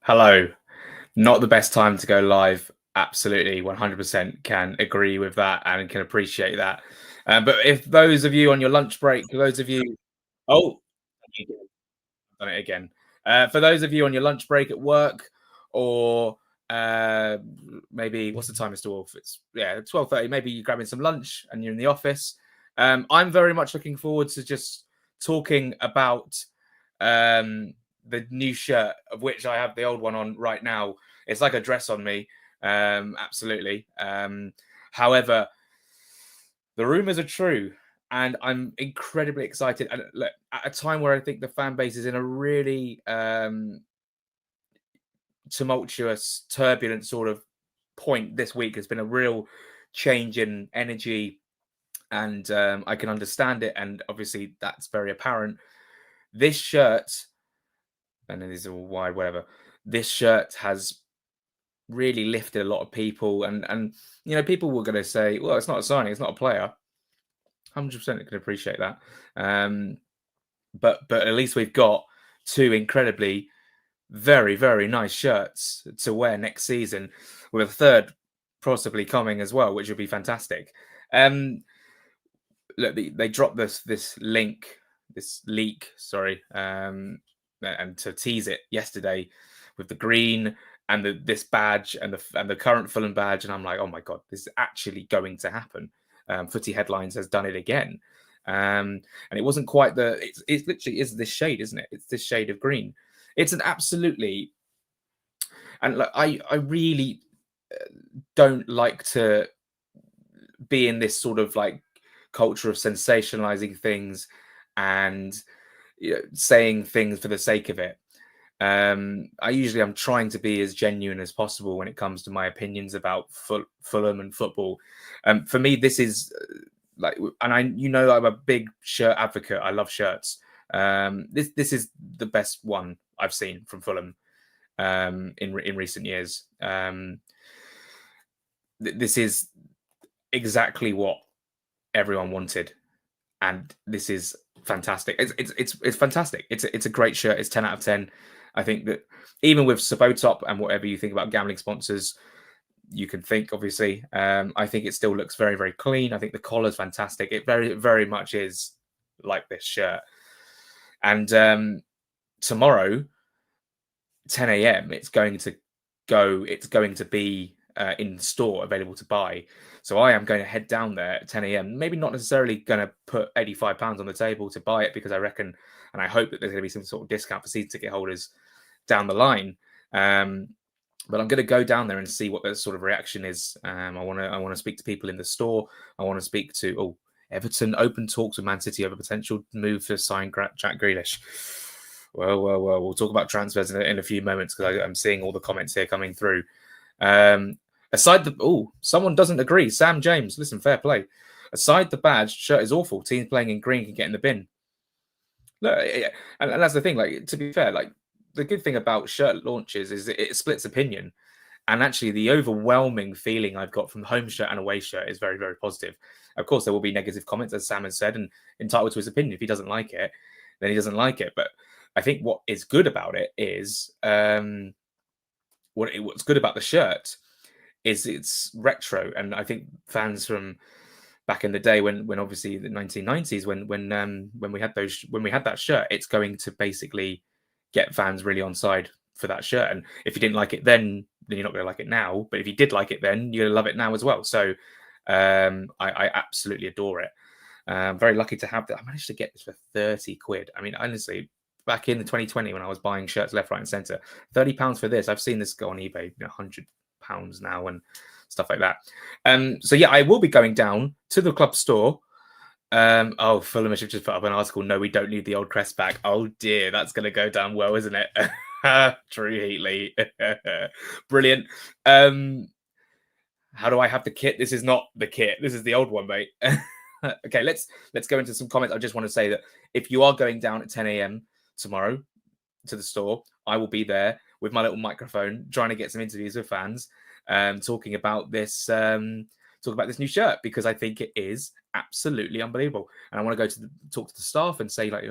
Hello. Not the best time to go live. Absolutely, 100% can agree with that and can appreciate that. But if those of you on your lunch break, those of you, oh, done it again. For those of you on your lunch break at work, or uh, maybe what's the time, Mr. Wolf? It's 12:30. Maybe you're grabbing some lunch and you're in the office. I'm very much looking forward to just talking about the new shirt, of which I have the old one on right now. It's like a dress on me. Absolutely. However, the rumors are true, and I'm incredibly excited. And look, at a time where I think the fan base is in a really tumultuous, turbulent sort of point this week, has been a real change in energy, and I can understand it. And obviously, that's very apparent. This shirt, and then these are all wide, whatever. This shirt has really lifted a lot of people, and people were going to say, well, it's not a signing, it's not a player. 100% can appreciate that. But at least we've got two incredibly very, very nice shirts to wear next season, with a third possibly coming as well, which would be fantastic. Look, they dropped this leak, sorry, and to tease it yesterday with the green and this badge and the current Fulham badge, and I'm like, oh my god, this is actually going to happen. Footy Headlines has done it again, and it wasn't quite it literally is this shade, isn't it? It's this shade of green. It's an absolutely, and like I really don't like to be in this sort of like culture of sensationalizing things and saying things for the sake of it. I'm trying to be as genuine as possible when it comes to my opinions about Fulham and football. For me, this is and I'm a big shirt advocate. I love shirts. This is the best one I've seen from Fulham in recent years. This is exactly what everyone wanted, and this is fantastic. It's fantastic. It's a great shirt. It's 10 out of 10. I think that even with Sabotop and whatever you think about gambling sponsors, you can think, obviously. I think it still looks very, very clean. I think the collar's fantastic. It very, very much is like this shirt. And tomorrow, 10 a.m., it's going to be in store, available to buy. So I am going to head down there at 10 a.m. Maybe not necessarily going to put £85 on the table to buy it, because I reckon and I hope that there's going to be some sort of discount for season ticket holders down the line. But I'm going to go down there and see what the sort of reaction is. I want to speak to people in the store. I want to speak to Everton open talks with Man City over potential move to sign Jack Grealish. Well, we'll talk about transfers in a few moments, because I'm seeing all the comments here coming through. Someone doesn't agree. Sam James, listen, fair play. Aside the badge, shirt is awful. Teams playing in green can get in the bin. Look, and that's the thing. Like, to be fair, like the good thing about shirt launches is it splits opinion. And actually, the overwhelming feeling I've got from home shirt and away shirt is very, very positive. Of course, there will be negative comments, as Sam has said, and entitled to his opinion. If he doesn't like it, then he doesn't like it. But I think what is good about it is what's good about the shirt is it's retro, and I think fans from back in the day, when obviously the 1990s, when we had that shirt, it's going to basically get fans really on side for that shirt. And if you didn't like it then you're not going to like it now. But if you did like it then, you're going to love it now as well. So I absolutely adore it. I'm very lucky to have that. I managed to get this for 30 quid. I mean, honestly, back in the 2020, when I was buying shirts left, right, and centre, £30 for this. I've seen this go on eBay, £100 now and stuff like that. So yeah, I will be going down to the club store. Fulham have just put up an article. No, we don't need the old crest back. Oh dear, that's going to go down well, isn't it? True, Heatley. Brilliant. How do I have the kit? This is not the kit. This is the old one, mate. Okay, let's go into some comments. I just want to say that if you are going down at 10 a.m. tomorrow to the store, I will be there with my little microphone trying to get some interviews with fans, talking about this new shirt, because I think it is absolutely unbelievable. And I want to go talk to the staff and say, like,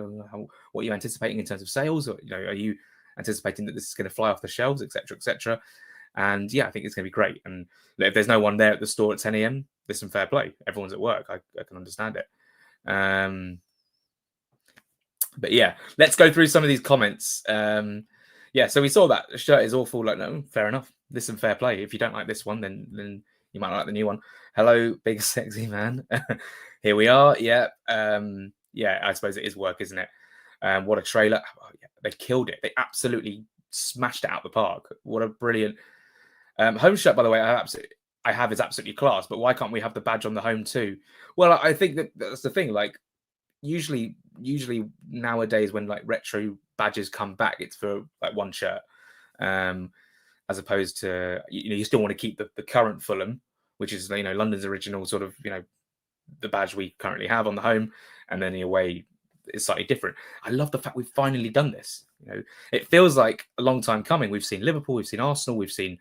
what are you anticipating in terms of sales? Or, are you anticipating that this is going to fly off the shelves, etc., etc. And yeah, I think it's going to be great. And if there's no one there at the store at 10 a.m., listen, fair play. Everyone's at work. I can understand it. But yeah, let's go through some of these comments. Yeah, so we saw that the shirt is awful. Like, no, fair enough. Listen, fair play. If you don't like this one, then you might like the new one. Hello, big sexy man. Here we are. Yeah, yeah. I suppose it is work, isn't it? What a trailer! Oh, yeah, they killed it. They absolutely smashed it out the park. What a brilliant home shirt, by the way. I have is absolutely class. But why can't we have the badge on the home too? Well, I think that's the thing. Like, usually nowadays when like retro badges come back, it's for like one shirt, as opposed to you still want to keep the current Fulham, which is London's original sort of the badge we currently have on the home, and then the away is slightly different. I love the fact we've finally done this. It feels like a long time coming. We've seen Liverpool, we've seen Arsenal, we've seen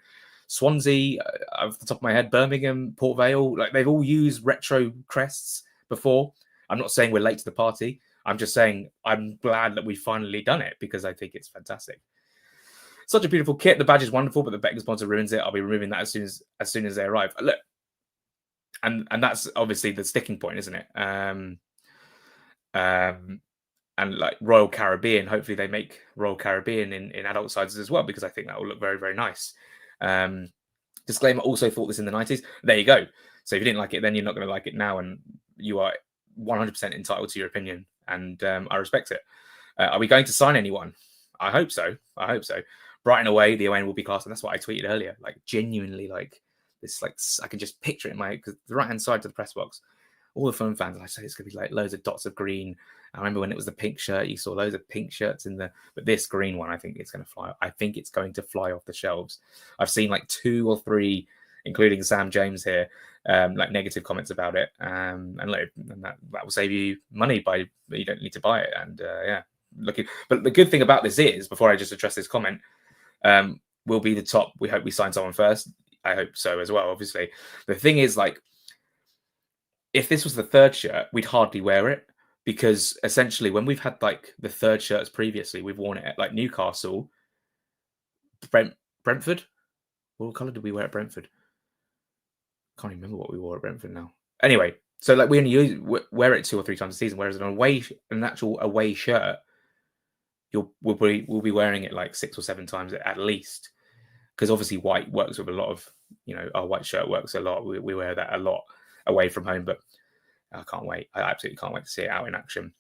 Swansea, off the top of my head, Birmingham, Port Vale. Like, they've all used retro crests before. I'm not saying we're late to the party. I'm just saying I'm glad that we've finally done it, because I think it's fantastic. Such a beautiful kit. The badge is wonderful, but the betting sponsor ruins it. I'll be removing that as soon as they arrive. Look, and that's obviously the sticking point, isn't it? And like Royal Caribbean, hopefully they make Royal Caribbean in adult sizes as well, because I think that will look very, very nice. Disclaimer, also thought this in the 90s. There you go. So if you didn't like it then, you're not going to like it now, and you are 100% entitled to your opinion, and I respect it. Are we going to sign anyone? I hope so. Brighton away, the away will be class, and that's what I tweeted earlier. Like, genuinely, like this, like I can just picture it in because the right hand side to the press box, all the Fulham fans, I say it's going to be like loads of dots of green. I remember when it was the pink shirt, you saw loads of pink shirts but this green one, I think it's going to fly. I think it's going to fly off the shelves. I've seen like 2 or 3, including Sam James here, like negative comments about it, and that will save you money you don't need to buy it. And yeah, but the good thing about this is, before I just address this comment, we'll be the top. We hope we sign someone first. I hope so as well, obviously. The thing is, like, if this was the 3rd shirt, we'd hardly wear it, because essentially when we've had like the 3rd shirts previously, we've worn it at like Newcastle, Brentford. What colour did we wear at Brentford? Can't even remember what we wore at Brentford now. Anyway, so like we only wear it 2 or 3 times a season, whereas an actual away shirt, we'll be wearing it like 6 or 7 times at least, because obviously white works with a lot of our white shirt works a lot. We wear that a lot away from home, but I can't wait. I absolutely can't wait to see it out in action.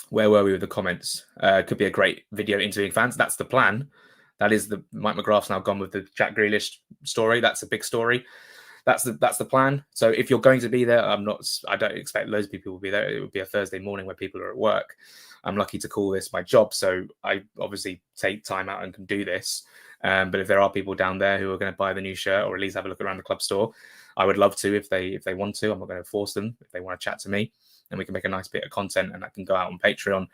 Where were we with the comments? Could be a great video interviewing fans. That's the plan. That is Mike McGrath's now gone with the Jack Grealish story. That's a big story. That's the plan. So if you're going to be there, I don't expect loads of people will be there. It would be a Thursday morning where people are at work. I'm lucky to call this my job, so I obviously take time out and can do this. But if there are people down there who are going to buy the new shirt, or at least have a look around the club store, I would love to if they want to. I'm not going to force them. If they want to chat to me, and we can make a nice bit of content, and that can go out on Patreon,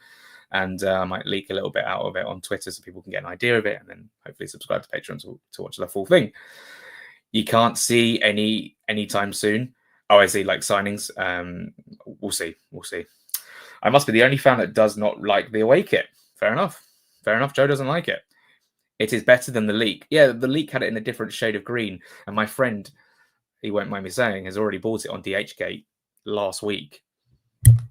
and I might leak a little bit out of it on Twitter so people can get an idea of it, and then hopefully subscribe to Patreon to watch the full thing. You can't see anytime soon. Oh, I see, like signings. We'll see. I must be the only fan that does not like the away kit. Fair enough. Joe doesn't like it. It is better than the leak. Yeah, the leak had it in a different shade of green, and my friend, he won't mind me saying, has already bought it on DHgate last week.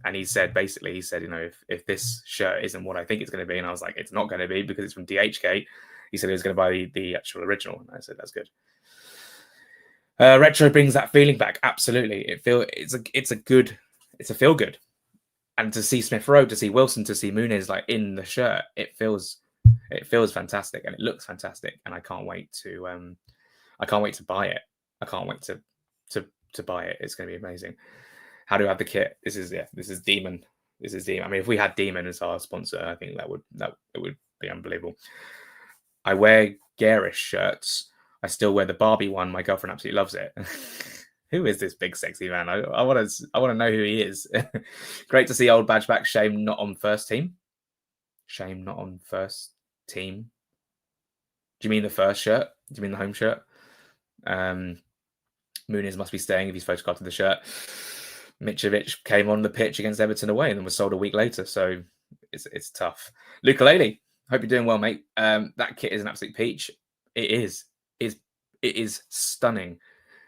And he said, if this shirt isn't what I think it's going to be, and I was like, it's not going to be because it's from DHgate. He said he was going to buy the actual original, and I said that's good. Retro brings that feeling back. Absolutely, it's a feel good, and to see Smith Rowe, to see Wilson, to see Muniz like in the shirt, it feels fantastic, and it looks fantastic, and I can't wait to buy it. I can't wait to buy it. It's going to be amazing. How do I have the kit? This is Demon. I mean, if we had Demon as our sponsor, I think it would be unbelievable. I wear garish shirts. I still wear the Barbie one. My girlfriend absolutely loves it. Who is this big sexy man? I want to know who he is. Great to see old badge back. Shame not on first team. Do you mean the first shirt? Do you mean the home shirt? Muniz must be staying if he's photographed the shirt. Mitrovic came on the pitch against Everton away and then was sold a week later. So it's tough. Lukalele. Hope you're doing well, mate. That kit is an absolute peach. It is. It is stunning.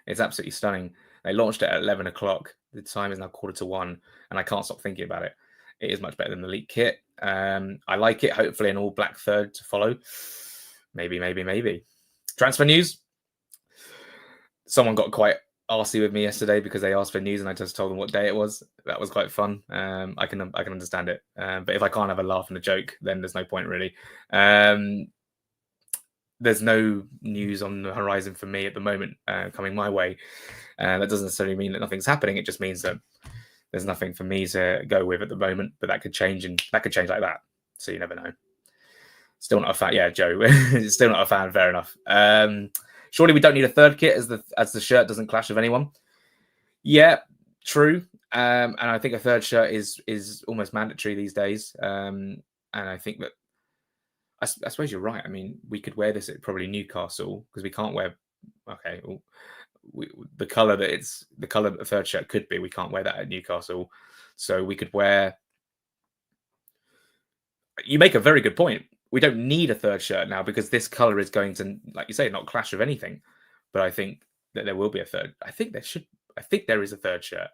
It's absolutely stunning. They launched it at 11 o'clock. The time is now 1:45, and I can't stop thinking about it. It is much better than the Elite kit. I like it. Hopefully, an all black third to follow. Maybe. Transfer news. Someone got quite arsy with me yesterday because they asked for news, and I just told them what day it was. That was quite fun. I can understand it. But if I can't have a laugh and a joke, then there's no point really. There's no news on the horizon for me at the moment coming my way. That doesn't necessarily mean that nothing's happening. It just means that there's nothing for me to go with at the moment. But that could change, and that could change like that. So you never know. Still not a fan. Yeah, Joe. Still not a fan. Fair enough. Surely we don't need a third kit as the shirt doesn't clash with anyone. Yeah, true. And I think a third shirt is almost mandatory these days. And I think that I suppose you're right. I mean, we could wear this at probably Newcastle because we can't wear. Okay, well, the color that the third shirt could be. We can't wear that at Newcastle, so we could wear. You make a very good point. We don't need a third shirt now because this color is going to, like you say, not clash with anything. But I think that there will be a third. I think there is a third shirt.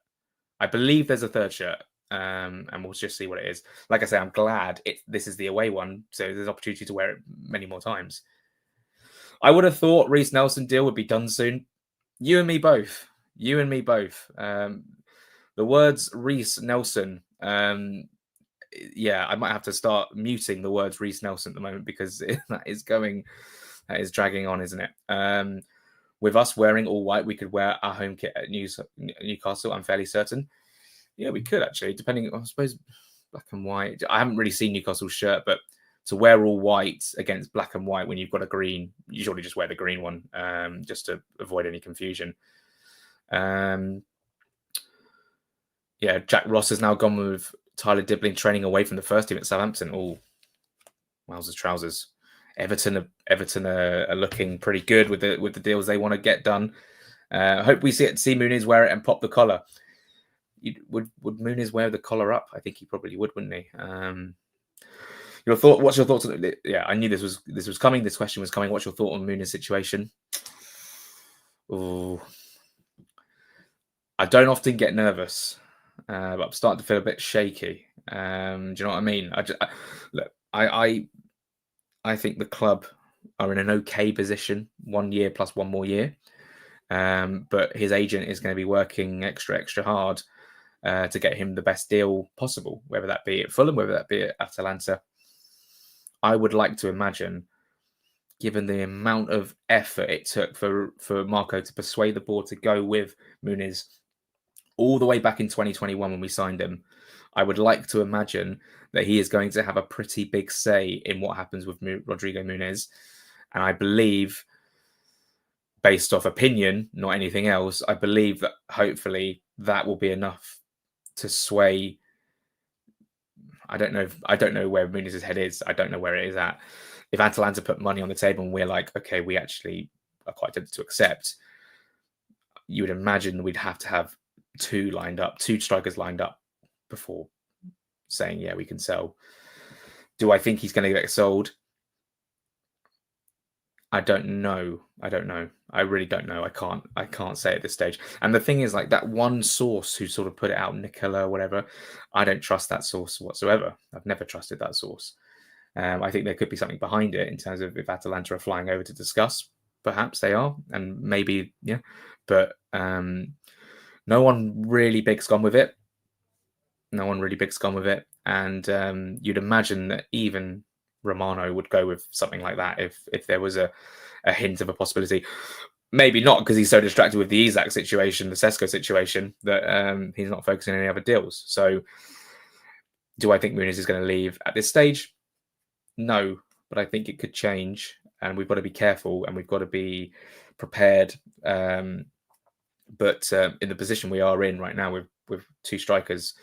I believe there's a third shirt. And we'll just see what it is. Like I say, I'm glad this is the away one, so there's opportunity to wear it many more times. I would have thought Reece Nelson deal would be done soon. You and me both. The words Reece Nelson. Yeah, I might have to start muting the words Reece Nelson at the moment because that is dragging on, isn't it? With us wearing all white, we could wear our home kit at Newcastle. I'm fairly certain. Yeah, we could actually, depending, I suppose, black and white. I haven't really seen Newcastle's shirt, but to wear all white against black and white when you've got a green, you surely just wear the green one, just to avoid any confusion. Yeah, Jack Ross has now gone with Tyler Dibbling training away from the first team at Southampton. Oh, wowzers trousers. Everton are looking pretty good with the deals they want to get done. I hope we see Muniz wear it and pop the collar. Would Muniz wear the collar up? I think he probably would, wouldn't he? What's your thoughts on it? Yeah, I knew this was coming. This question was coming. What's your thought on Muniz situation? Oh, I don't often get nervous, but I'm starting to feel a bit shaky. Do you know what I mean? I think the club are in an okay position, 1 year plus one more year. But his agent is going to be working extra hard to get him the best deal possible, whether that be at Fulham, whether that be at Atalanta. I would like to imagine, given the amount of effort it took for Marco to persuade the board to go with Muniz all the way back in 2021 when we signed him, I would like to imagine that he is going to have a pretty big say in what happens with Rodrigo Muniz. And I believe, based off opinion, not anything else, I believe that hopefully that will be enough to sway. I don't know where Muniz's head is. I don't know where it is at. If Atalanta put money on the table and we're like, okay, we actually are quite tempted to accept, you would imagine we'd have to have two strikers lined up before saying, yeah, we can sell. Do I think he's going to get sold? I don't know. I really don't know. I can't say at this stage. And the thing is, like, that one source who sort of put it out, Nicola, whatever, I don't trust that source whatsoever. I've never trusted that source. I think there could be something behind it in terms of if Atalanta are flying over to discuss. Perhaps they are, and maybe, yeah. But no one really big's gone with it. And you'd imagine that even Romano would go with something like that if there was a hint of a possibility. Maybe not, because he's so distracted with the Isak situation, the Sesko situation, that he's not focusing on any other deals. So do I think Muniz is going to leave at this stage? No, but I think it could change, and we've got to be careful and we've got to be prepared. But in the position we are in right now with two strikers,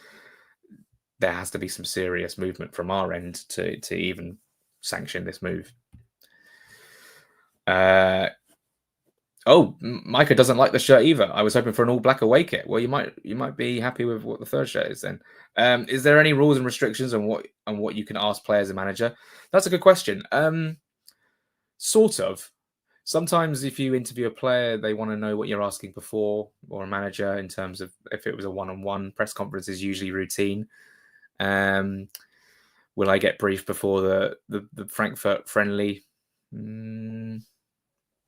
there has to be some serious movement from our end to even sanction this move. Oh, Micah doesn't like the shirt either. I was hoping for an all black away kit. Well, you might be happy with what the third shirt is then. Is there any rules and restrictions on what you can ask players and manager? That's a good question. Sort of. Sometimes if you interview a player, they want to know what you're asking before, or a manager in terms of if it was a one-on-one. Press conference is usually routine. Will I get briefed before the Frankfurt friendly?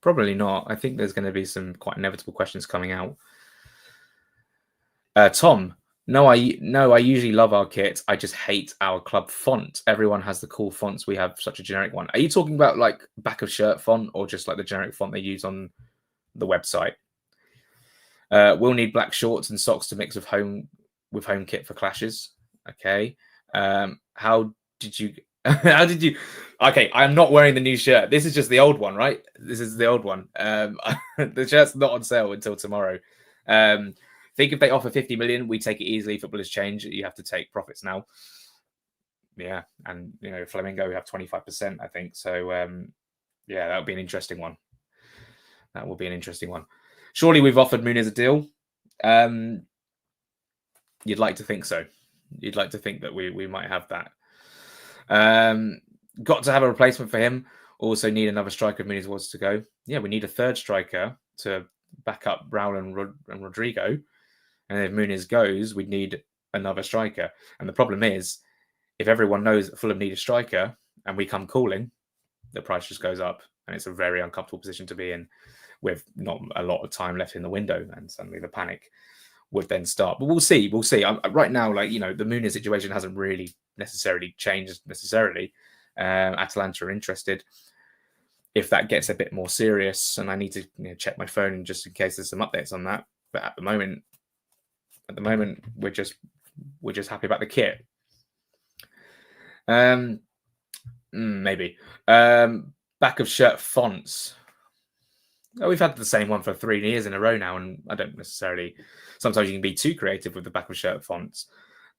Probably not. I think there's going to be some quite inevitable questions coming out. Tom, no, I usually love our kit. I just hate our club font. Everyone has the cool fonts. We have such a generic one. Are you talking about like back of shirt font, or just like the generic font they use on the website? We'll need black shorts and socks to mix with home kit for clashes. Okay. How did you? How did you? Okay, I'm not wearing the new shirt. This is just the old one, right? This is the old one. The shirt's not on sale until tomorrow. Think if they offer 50 million, we take it easily. Football has changed. You have to take profits now. Yeah, and Flamingo we have 25%, I think. So yeah, that would be an interesting one. That will be an interesting one. Surely we've offered Muniz a deal. You'd like to think so. You'd like to think that we might have that. Got to have a replacement for him. Also need another striker if Muniz was to go. Yeah, we need a third striker to back up Raul and Rodrigo. And if Muniz goes, we'd need another striker. And the problem is, if everyone knows that Fulham need a striker and we come calling, the price just goes up. And it's a very uncomfortable position to be in with not a lot of time left in the window. And suddenly the panic would then start. But we'll see. We'll see. Right now, the Muniz situation hasn't really necessarily changed necessarily. Atalanta are interested. If that gets a bit more serious, and I need to check my phone just in case there's some updates on that. But at the moment, we're just happy about the kit. Maybe back of shirt fonts. Oh, we've had the same one for 3 years in a row now, and I don't necessarily. Sometimes you can be too creative with the back of shirt fonts,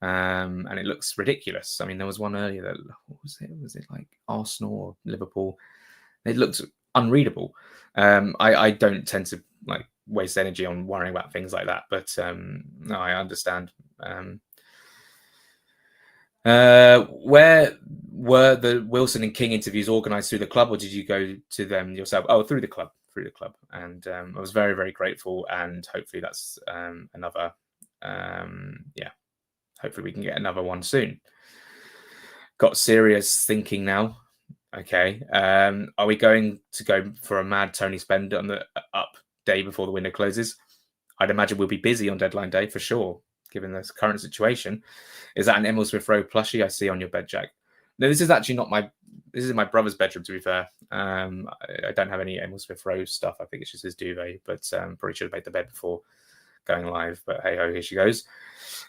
and it looks ridiculous. I mean, there was one earlier that what was it? Was it like Arsenal or Liverpool? It looked unreadable. I don't tend to waste energy on worrying about things like that, but no, I understand. Where were the Wilson and King interviews organised through the club, or did you go to them yourself? Oh, through the club. And I was very, very grateful, and hopefully that's another hopefully we can get another one soon. Got serious thinking now. Okay, are we going to go for a mad Tony spend on the up day before the window closes? I'd imagine we'll be busy on deadline day for sure, given this current situation. Is that an Emil Smith Rowe plushie I see on your bed, Jack? No, this is actually not my. This is my brother's bedroom, to be fair. I don't have any Emil Smith Rowe stuff. I think it's just his duvet, but probably should have made the bed before going live. But hey ho, here she goes.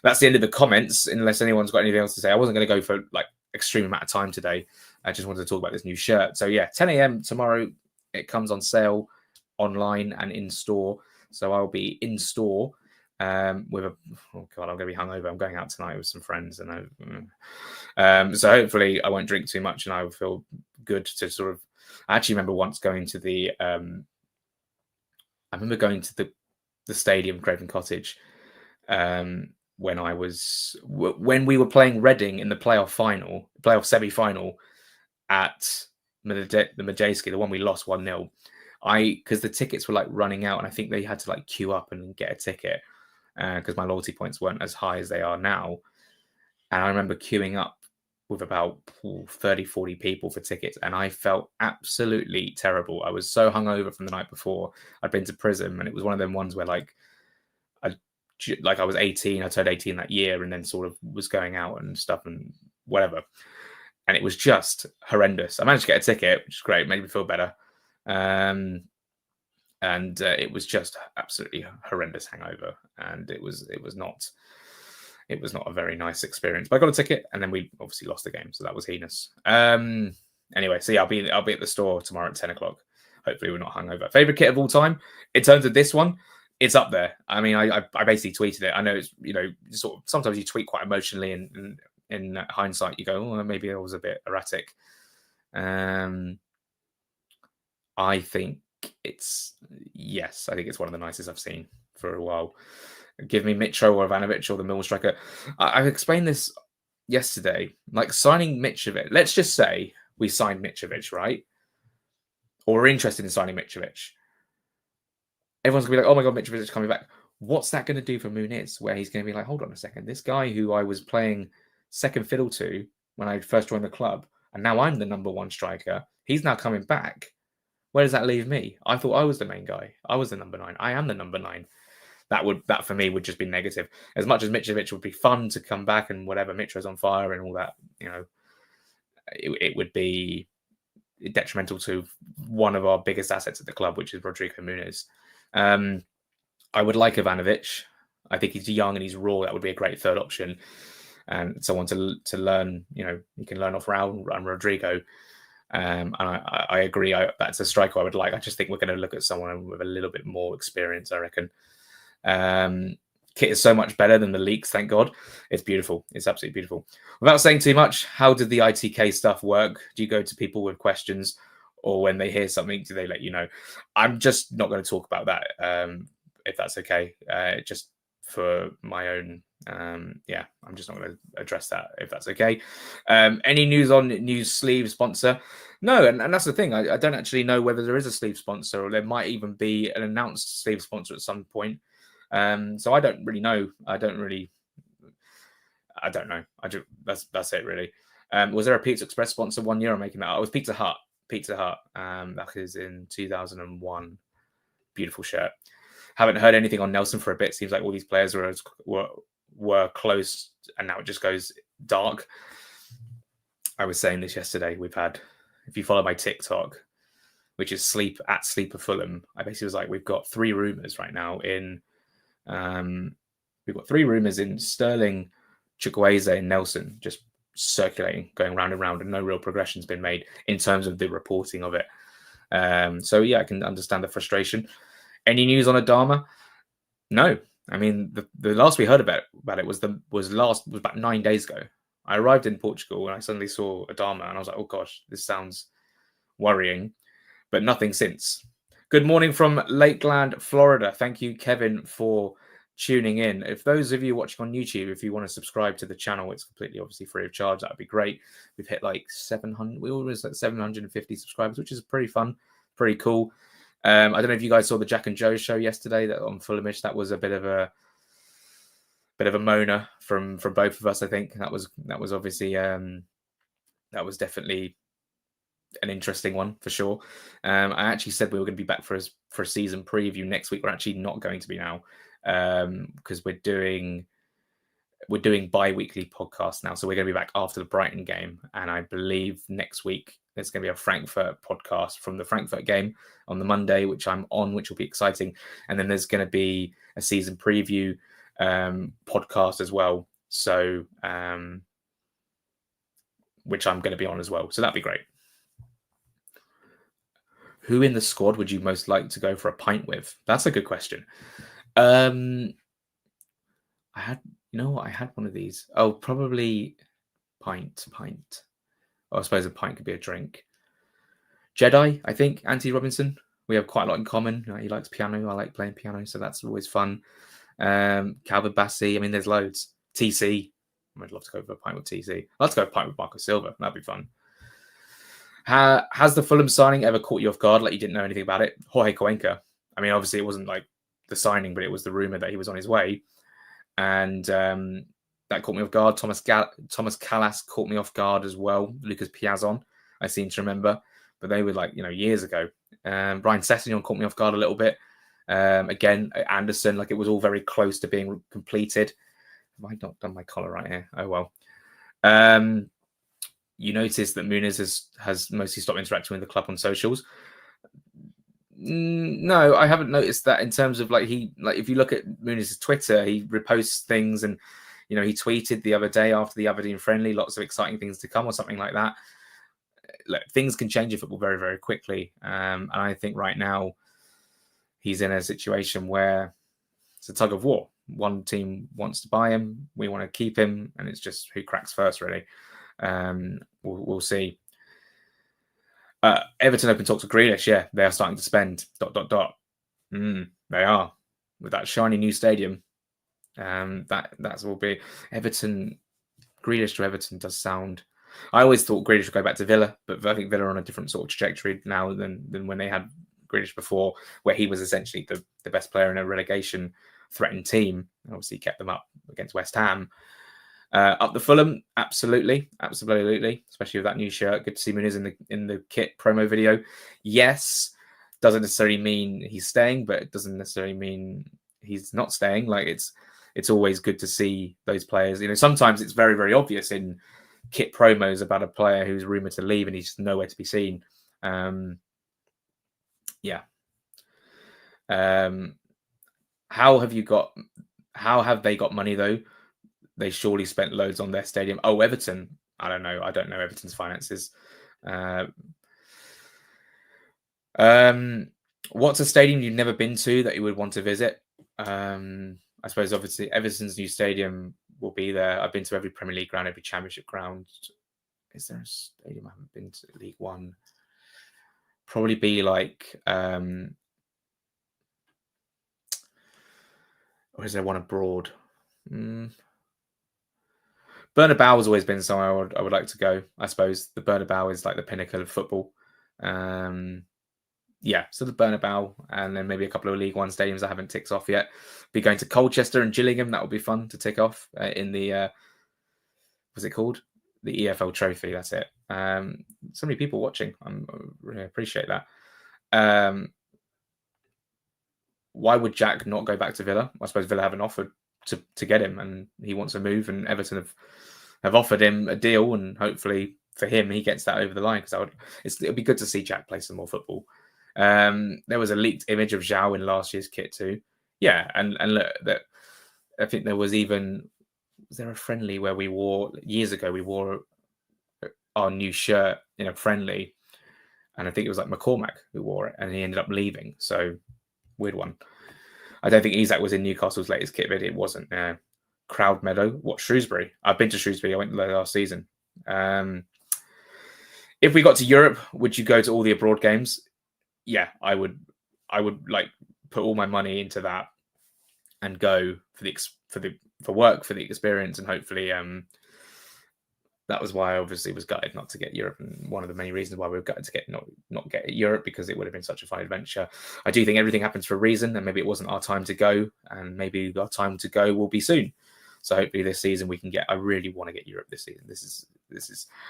That's the end of the comments, unless anyone's got anything else to say. I wasn't going to go for extreme amount of time today. I just wanted to talk about this new shirt. So yeah, 10 a.m. tomorrow. It comes on sale online and in store. So I'll be in store with a. Oh god, I'm going to be hungover. I'm going out tonight with some friends, and so hopefully I won't drink too much, and I will feel good to sort of. I actually remember once going to the. I remember going to the stadium, Craven Cottage, when we were playing Reading in the playoff semi-final at the Majeski, the one we lost 1-0. Because the tickets were running out, and I think they had to queue up and get a ticket because my loyalty points weren't as high as they are now. And I remember queuing up with about 30, 40 people for tickets, and I felt absolutely terrible. I was so hungover from the night before. I'd been to prison, and it was one of them ones where I was 18, I turned 18 that year, and then sort of was going out and stuff and whatever. And it was just horrendous. I managed to get a ticket, which is great, made me feel better. And it was just absolutely horrendous hangover, and it was not a very nice experience. But I got a ticket, and then we obviously lost the game, so that was heinous. Anyway, so yeah, I'll be at the store tomorrow at 10 o'clock. Hopefully, we're not hungover. Favorite kit of all time in terms of this one. It's up there. I mean, I basically tweeted it. I know it's sort of sometimes you tweet quite emotionally, and in hindsight you go, oh, maybe it was a bit erratic. I think yes, I think it's one of the nicest I've seen for a while. Give me Mitro or Ivanovic or the Mill striker. I've explained this yesterday. Like signing Mitrovic. Let's just say we signed Mitrovic, right? Or we're interested in signing Mitrovic. Everyone's gonna be like, "Oh my god, Mitrovic is coming back." What's that going to do for Muniz? Where he's going to be like, "Hold on a second, this guy who I was playing second fiddle to when I first joined the club, and now I'm the number one striker. He's now coming back. Where does that leave me? I thought I was the main guy. I was the number 9. I am the number 9. That for me would just be negative. As much as Mitrovic would be fun to come back and whatever, Mitro's on fire and all that, it would be detrimental to one of our biggest assets at the club, which is Rodrigo Muniz. I would like Ivanovic. I think he's young and he's raw. That would be a great third option, and someone to learn. You can learn off Raul and Rodrigo. And I agree. That's a striker I would like. I just think we're going to look at someone with a little bit more experience, I reckon. Kit is so much better than the leaks, thank God. It's beautiful. It's absolutely beautiful. Without saying too much, how did the ITK stuff work? Do you go to people with questions, or when they hear something, do they let you know? I'm just not going to talk about that, if that's okay. Just for my own, I'm just not going to address that, if that's okay. Any news on new sleeve sponsor? No, and that's the thing. I don't actually know whether there is a sleeve sponsor, or there might even be an announced sleeve sponsor at some point. So I don't really know. I don't know. That's it really. Was there a Pizza Express sponsor one year? I'm making that up. It was Pizza Hut. That is in 2001. Beautiful shirt. Haven't heard anything on Nelson for a bit. Seems like all these players were close, and now it just goes dark. I was saying this yesterday. We've had, if you follow my TikTok, which is Sleeper Fulham, I basically was like, we've got 3 rumors right now in. We've got 3 rumors in Sterling, Chukwueze, and Nelson, just circulating, going round and round, and no real progression's been made in terms of the reporting of it. So yeah, I can understand the frustration. Any news on Adama? No. I mean, the last we heard about it was about 9 days ago. I arrived in Portugal and I suddenly saw Adama, and I was like, oh gosh, this sounds worrying, but nothing since. Good morning from Lakeland, Florida. Thank you, Kevin, for tuning in. If those of you watching on YouTube, if you want to subscribe to the channel, it's completely obviously free of charge. That would be great. We've hit like 700. We always like 750 subscribers, which is pretty fun, pretty cool. I don't know if you guys saw the Jack and Joe show yesterday that on Fulhamish. That was a bit of a moaner from both of us. I think that was obviously that was definitely an interesting one for sure. I actually said we were going to be back for a season preview next week. We're actually not going to be now, because we're doing bi-weekly podcasts now. So we're going to be back after the Brighton game, and I believe next week there's going to be a Frankfurt podcast from the Frankfurt game on the Monday, which I'm on, which will be exciting. And then there's going to be a season preview podcast as well. So which I'm going to be on as well. So that'd be great. Who in the squad would you most like to go for a pint with? That's a good question. I had one of these. Oh, probably pint. Oh, I suppose a pint could be a drink. Jedi, I think. Anthony Robinson. We have quite a lot in common. He likes piano. I like playing piano, so that's always fun. Calvin Bassey. I mean, there's loads. TC. I'd love to go for a pint with TC. Let's go for a pint with Marco Silva. That'd be fun. Has the Fulham signing ever caught you off guard, like you didn't know anything about it? Jorge Cuenca. I mean, obviously it wasn't like the signing, but it was the rumor that he was on his way, and that caught me off guard. Thomas Callas caught me off guard as well. Lucas Piazon, I seem to remember, but they were like years ago. Brian Sessegnon caught me off guard a little bit. Again, Anderson, like it was all very close to being completed. Have I not done my collar right here? Oh well. You notice that Muniz has mostly stopped interacting with the club on socials. No, I haven't noticed that in terms of if you look at Muniz's Twitter, he reposts things, and he tweeted the other day after the Aberdeen friendly, lots of exciting things to come or something like that. Look, things can change in football very, very quickly, and I think right now he's in a situation where it's a tug of war. One team wants to buy him, we want to keep him, and it's just who cracks first, really. We'll see. Everton open talks with Grealish. Yeah, they are starting to spend. ... They are, with that shiny new stadium. That's will be Everton. Grealish to Everton does sound. I always thought Grealish would go back to Villa, but I think Villa are on a different sort of trajectory now than when they had Grealish before, where he was essentially the best player in a relegation threatened team. Obviously, kept them up against West Ham. Up the Fulham, absolutely, especially with that new shirt. Good to see Muniz in the kit promo video. Yes, doesn't necessarily mean he's staying, but it doesn't necessarily mean he's not staying. Like it's always good to see those players. You know, sometimes it's very, very obvious in kit promos about a player who's rumored to leave and he's just nowhere to be seen. Yeah. How have they got money though? They surely spent loads on their stadium. Oh, Everton. I don't know. I don't know Everton's finances. What's a stadium you've never been to that you would want to visit? I suppose obviously Everton's new stadium will be there. I've been to every Premier League ground, every Championship ground. Is there a stadium I haven't been to? League One. Probably be like, or is there one abroad? Bernabeu has always been somewhere I would like to go. I suppose the Bernabeu is like the pinnacle of football. Yeah, so the Bernabeu, and then maybe a couple of League One stadiums I haven't ticked off yet. Be going to Colchester and Gillingham. That would be fun to tick off in the what's it called? The EFL Trophy. That's it. So many people watching. I really appreciate that. Why would Jack not go back to Villa? I suppose Villa haven't offered to get him, and he wants to move, and Everton have offered him a deal, and hopefully for him he gets that over the line, because it would be good to see Jack play some more football. There was a leaked image of Zhao in last year's kit too. Yeah, and look, that I think there was there a friendly where we wore our new shirt in a friendly, and I think it was like McCormack who wore it, and he ended up leaving. So weird one. I don't think Isak was in Newcastle's latest kit video. It wasn't. Crowd Meadow. What, Shrewsbury? I've been to Shrewsbury. I went last season. If we got to Europe, would you go to all the abroad games? Yeah, I would like put all my money into that and go for work, for the experience, and hopefully that was why I obviously was gutted not to get Europe, and one of the many reasons why we were gutted to not get Europe, because it would have been such a fun adventure. I do think everything happens for a reason, and maybe it wasn't our time to go, and maybe our time to go will be soon. So hopefully this season we can get. I really want to get Europe this season. This is,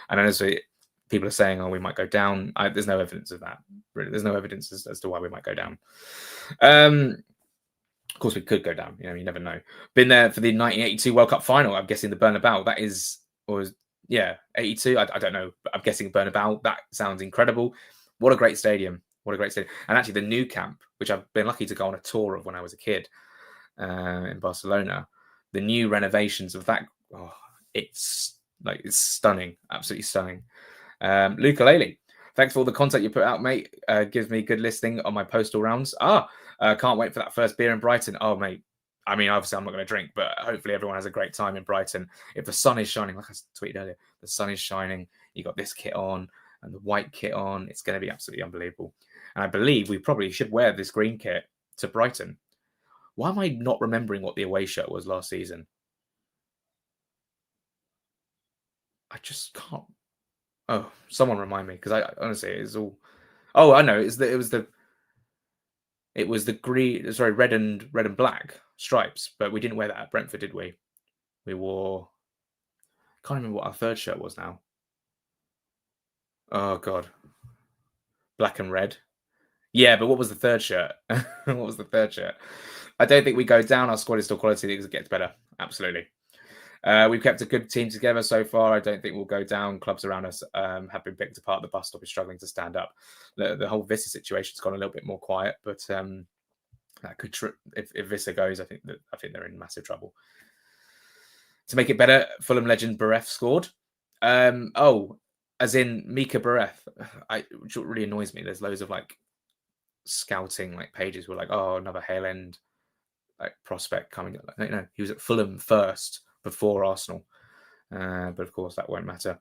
and honestly, people are saying, "Oh, we might go down." There's no evidence of that. Really, there's no evidence as to why we might go down. Of course, we could go down. You know, you never know. Been there for the 1982 World Cup final. I'm guessing the Bernabeu. That is, yeah, 82. I don't know, but I'm guessing Bernabeu. That sounds incredible. What a great stadium. What a great stadium. And actually, the new camp, which I've been lucky to go on a tour of when I was a kid in Barcelona. The new renovations of that, it's stunning, absolutely stunning. Lukalele, thanks for all the content you put out, mate. Gives me good listening on my postal rounds. Can't wait for that first beer in Brighton. Oh, mate. I mean, obviously, I'm not going to drink, but hopefully everyone has a great time in Brighton. If the sun is shining, like I tweeted earlier, the sun is shining, you got this kit on and the white kit on, it's going to be absolutely unbelievable. And I believe we probably should wear this green kit to Brighton. Why am I not remembering what the away shirt was last season? I just can't. Oh, someone remind me, because I honestly, it's all. Oh, I know. It was the green. Sorry, red and black stripes, but we didn't wear that at Brentford, did we? We wore. Can't remember what our third shirt was now. Oh God, black and red. Yeah, but what was the third shirt? What was the third shirt? I don't think we go down. Our squad is still quality. It gets better. Absolutely. We've kept a good team together so far. I don't think we'll go down. Clubs around us have been picked apart. The bus stop is struggling to stand up. The whole Vista situation's gone a little bit more quiet, but that could if Vista goes, I think they're in massive trouble. To make it better, Fulham legend Bareth scored. As in Mika Bareth. Which really annoys me. There's loads of scouting pages were another Hale End prospect coming up. No, he was at Fulham first before Arsenal, but of course that won't matter.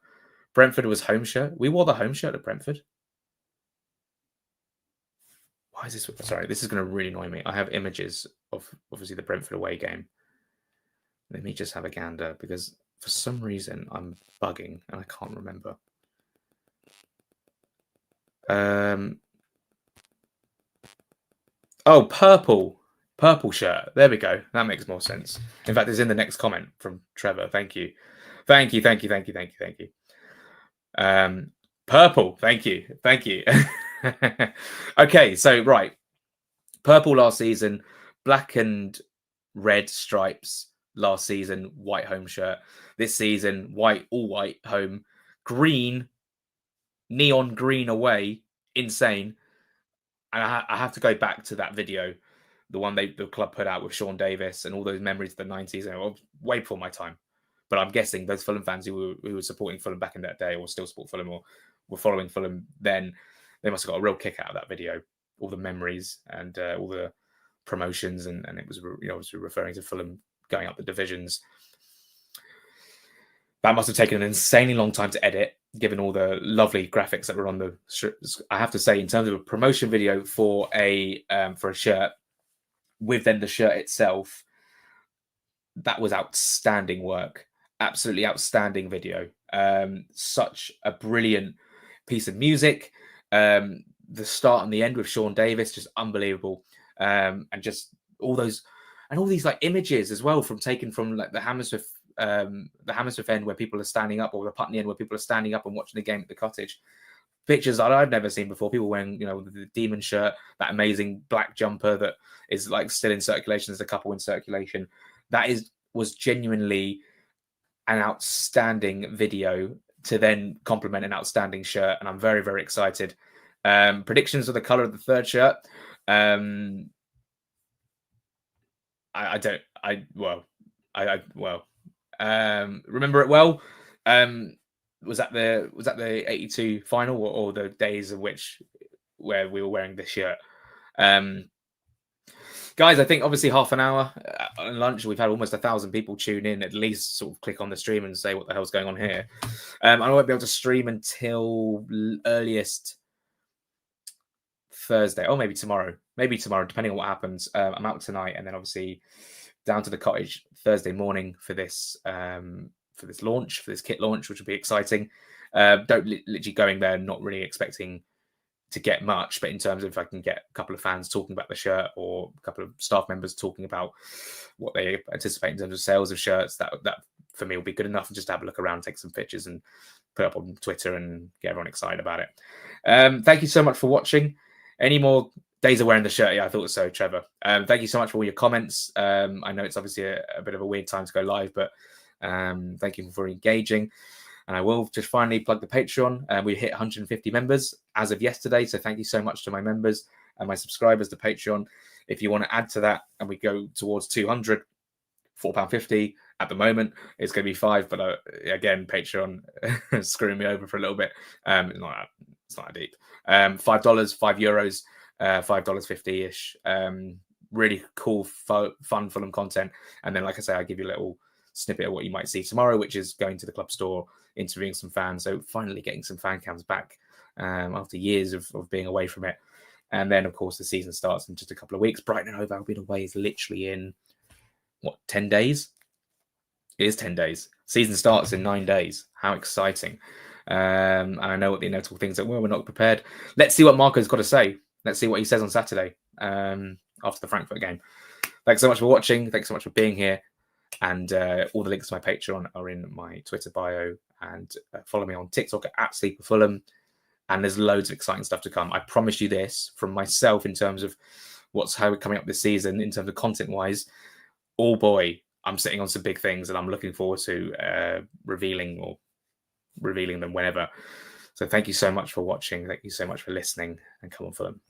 Brentford was home shirt. We wore the home shirt at Brentford. Why is this? Sorry, this is going to really annoy me. I have images of obviously the Brentford away game. Let me just have a gander because for some reason I'm bugging and I can't remember. Oh, purple shirt. There we go. That makes more sense. In fact, it's in the next comment from Trevor. Thank you. Purple. Thank you. Okay, so right, purple last season, black and red stripes last season, white home shirt. This season, white, all white home, green, neon green away, insane. And I have to go back to that video, the one the club put out with Sean Davis and all those memories of the 90s, and way before my time. But I'm guessing those Fulham fans who were supporting Fulham back in that day, or still support Fulham, or were following Fulham then, they must have got a real kick out of that video. All the memories and all the promotions, and it was obviously referring to Fulham going up the divisions. That must have taken an insanely long time to edit, given all the lovely graphics that were on the. I have to say, in terms of a promotion video for a shirt, with then the shirt itself, that was outstanding work. Absolutely outstanding video. Such a brilliant piece of music. The start and the end with Sean Davis, just unbelievable. And just all these like images as well taken from like the Hammersmith end where people are standing up, or the Putney end where people are standing up and watching the game at the Cottage. Pictures that I've never seen before. People wearing, the Demon shirt, that amazing black jumper that is like still in circulation. There's a couple in circulation. That was genuinely an outstanding video to then complement an outstanding shirt, and I'm very, very excited. Predictions of the color of the third shirt. Remember it well. Was that the 82 final, or the days of where we were wearing this shirt? Guys, I think obviously half an hour on lunch, we've had almost 1,000 people tune in, at least sort of click on the stream and say what the hell's going on here. I won't be able to stream until earliest Thursday, or maybe tomorrow, depending on what happens. I'm out tonight, and then obviously down to the Cottage Thursday morning for this launch, for this kit launch, which will be exciting. Literally going there, not really expecting to get much, but in terms of if I can get a couple of fans talking about the shirt, or a couple of staff members talking about what they anticipate in terms of sales of shirts, that for me will be good enough. And just have a look around, take some pictures, and put up on Twitter and get everyone excited about it. Thank you so much for watching. Any more days of wearing the shirt? Yeah, I thought so, Trevor. Thank you so much for all your comments. I know it's obviously a bit of a weird time to go live, but thank you for engaging. And I will just finally plug the Patreon. We hit 150 members as of yesterday, so thank you so much to my members and my subscribers to Patreon. If you want to add to that and we go towards 200, £4.50 at the moment. It's going to be £5, but again, Patreon screwing me over for a little bit. It's not that deep. $5, €5, $5.50-ish. Really cool, fun Fulham content. And then, like I say, I give you a little snippet of what you might see tomorrow, which is going to the club store, interviewing some fans. So finally getting some fan cams back after years of being away from it. And then, of course, the season starts in just a couple of weeks. Brighton and Hove Albion away is literally in, 10 days? It is 10 days. Season starts in 9 days. How exciting. And I know what the inevitable things are. Well, we're not prepared. Let's see what Marco's got to say. Let's see what he says on Saturday after the Frankfurt game. Thanks so much for watching. Thanks so much for being here. And all the links to my Patreon are in my Twitter bio. And follow me on TikTok at @SleeperFulham. And there's loads of exciting stuff to come. I promise you this from myself in terms of how we're coming up this season, in terms of content-wise. Oh boy, I'm sitting on some big things, and I'm looking forward to revealing them whenever. So thank you so much for watching. Thank you so much for listening, and come on, Fulham.